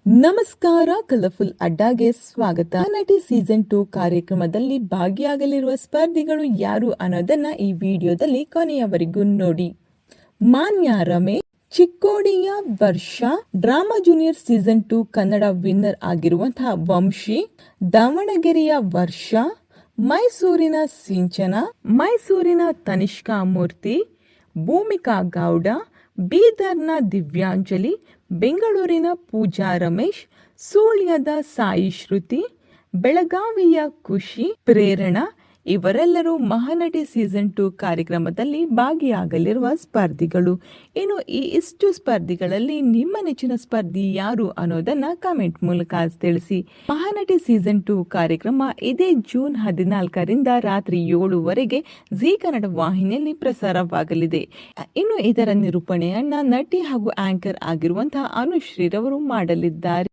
ನಮಸ್ಕಾರ, ಕಲರ್ಫುಲ್ ಅಡ್ಡಾಗೆ ಸ್ವಾಗತ. ನಟಿ ಸೀಸನ್ 2 ಕಾರ್ಯಕ್ರಮದಲ್ಲಿ ಭಾಗಿಯಾಗಲಿರುವ ಸ್ಪರ್ಧಿಗಳು ಯಾರು ಅನ್ನೋದನ್ನ ಈ ವಿಡಿಯೋದಲ್ಲಿ ಕೊನೆಯವರೆಗೂ ನೋಡಿ. ಮಾನ್ಯ ರಮೇಶ್, ಚಿಕ್ಕೋಡಿಯ ವರ್ಷ, drama junior season 2 Kannada winner ಆಗಿರುವಂತಹ ವಂಶಿ, ದಾವಣಗೆರೆಯ ವರ್ಷ, ಮೈಸೂರಿನ ಸಿಂಚನ, ಮೈಸೂರಿನ ತನಿಷ್ಕಾ ಮೂರ್ತಿ, ಭೂಮಿಕಾ ಗೌಡ, ಬೀದರ್ನ ದಿವ್ಯಾಂಜಲಿ, ಬೆಂಗಳೂರಿನ ಪೂಜಾ ರಮೇಶ್, ಸುಳ್ಯದ ಸಾಯಿ ಶ್ರುತಿ, ಬೆಳಗಾವಿಯ ಖುಷಿ, ಪ್ರೇರಣಾ ಇವರೆಲ್ಲರೂ ಮಹಾನಟಿ ಸೀಸನ್ 2 ಕಾರ್ಯಕ್ರಮದಲ್ಲಿ ಭಾಗಿಯಾಗಲಿರುವ ಸ್ಪರ್ಧಿಗಳು. ಇನ್ನು ಇಷ್ಟು ಸ್ಪರ್ಧಿಗಳಲ್ಲಿ ನಿಮ್ಮ ನೆಚ್ಚಿನ ಸ್ಪರ್ಧಿ ಯಾರು ಅನ್ನೋದನ್ನ ಕಮೆಂಟ್ ಮೂಲಕ ತಿಳಿಸಿ. ಮಹಾನಟಿ ಸೀಸನ್ 2 ಕಾರ್ಯಕ್ರಮ ಇದೇ ಜೂನ್ 14ರಿಂದ ರಾತ್ರಿ 7ವರೆಗೆ ಜೀ ಕನ್ನಡ ವಾಹಿನಿಯಲ್ಲಿ ಪ್ರಸಾರವಾಗಲಿದೆ. ಇನ್ನು ಇದರ ನಿರೂಪಣೆಯನ್ನ ನಟಿ ಹಾಗೂ ಆಂಕರ್ ಆಗಿರುವಂತಹ ಅನುಶ್ರೀರವರು ಮಾಡಲಿದ್ದಾರೆ.